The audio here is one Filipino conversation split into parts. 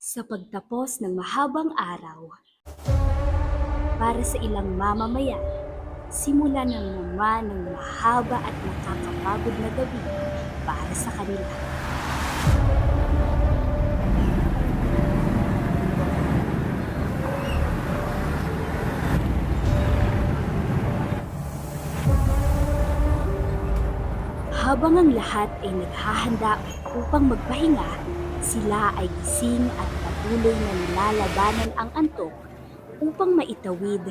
Sa pagtapos ng mahabang araw, para sa ilang mamamayan, simula ng naman ng mahaba at nakakapagod na gabi para sa kanila. Habang ang lahat ay naghahanda upang magpahinga, sila ay gising at patuloy na nilalabanan ang antok upang maitawid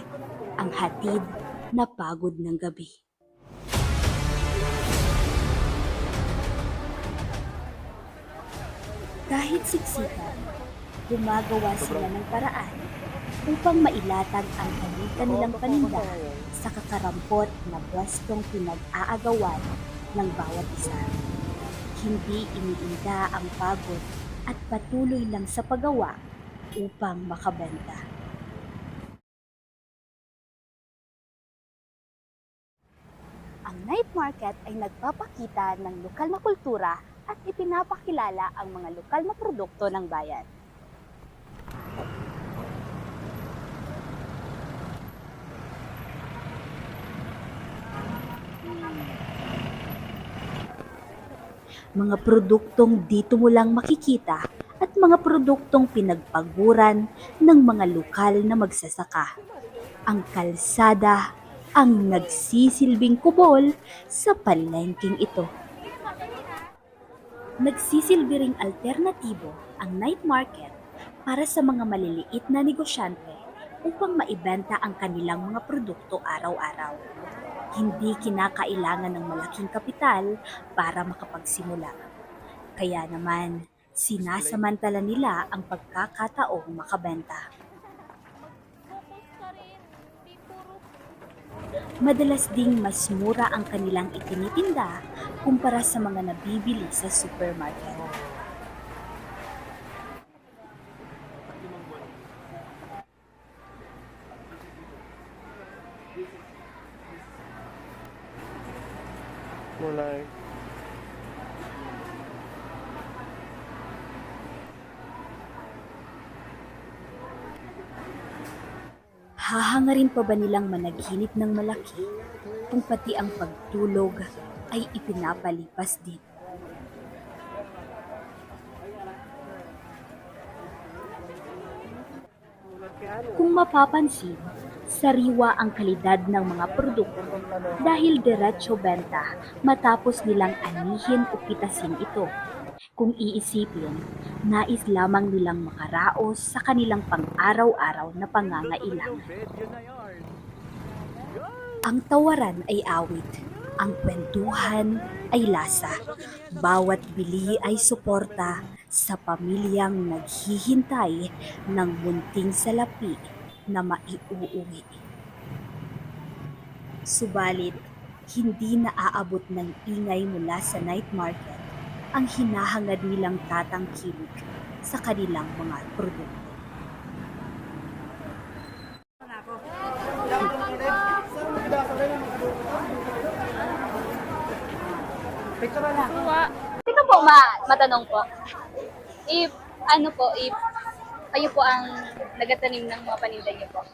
ang hatid na pagod ng gabi. Kahit siksikan, gumagawa sila ng paraan upang mailatag ang kanilang paninda sa kakarampot na pwestong pinag-aagawan ng bawat isa. Hindi iniinda ang pagod at patuloy lang sa paggawa upang makabenta. Ang night market ay nagpapakita ng lokal na kultura at ipinapakilala ang mga lokal na produkto ng bayan. Mga produktong dito mo lang makikita at mga produktong pinagpaguran ng mga lokal na magsasaka. Ang kalsada ang nagsisilbing kubol sa palengking ito. Nagsisilbi ring alternatibo ang night market para sa mga maliliit na negosyante upang maibenta ang kanilang mga produkto araw-araw. Hindi kinakailangan ng malaking kapital para makapagsimula. Kaya naman, sinasamantala nila ang pagkakataong makabenta. Madalas ding mas mura ang kanilang itinitinda kumpara sa mga nabibili sa supermarket. Mulai. Hahangarin pa ba nilang managinip ng malaki kung pati ang pagtulog ay ipinapalipas din? Kung mapapansin, sariwa ang kalidad ng mga produkto dahil diretso benta matapos nilang anihin o pitasin ito. Kung iisipin, nais lamang nilang makaraos sa kanilang pang-araw-araw na pangangailangan. Ang tawaran ay awit, ang kwentuhan ay lasa, bawat bili ay suporta sa pamilyang naghihintay ng munting salapi na maiuuwi. Subalit, hindi naaabot ng ingay mula sa night market ang hinahangad nilang tatangkilik sa kanilang mga produkto. Teka po, matanong po. If kayo po ang nagatanim ng mga paninda niyo po.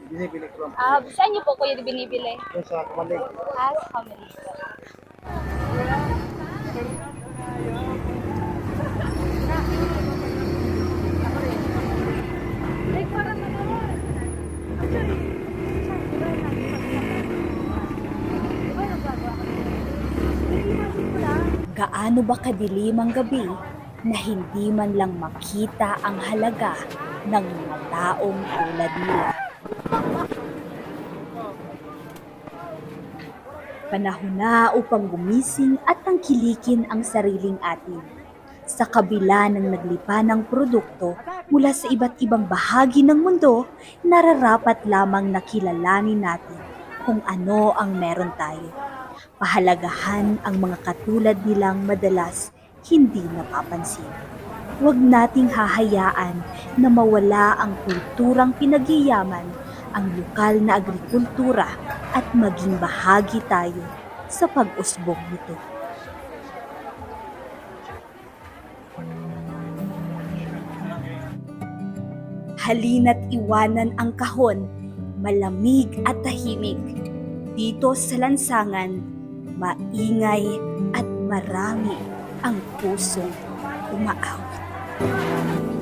Binibili ko lang Saan niyo po kuya binibili? po sa Kamalig. Sa family po. Gaano ba kadilim ang gabi na hindi man lang makita ang halaga ng mga taong tulad nila? Panahon na upang gumising at tangkilikin ang sariling atin. Sa kabila ng naglipa ng produkto mula sa iba't ibang bahagi ng mundo, nararapat lamang na kilalanin natin kung ano ang meron tayo. Pahalagahan ang mga katulad nilang madalas hindi napapansin. Huwag nating hahayaan na mawala ang kulturang pinagyayaman, ang lokal na agrikultura at maging bahagi tayo sa pag-usbong nito. Halina't iwanan ang kahon, malamig at tahimik. Dito sa lansangan, maingay at marami ang pusong umaawit.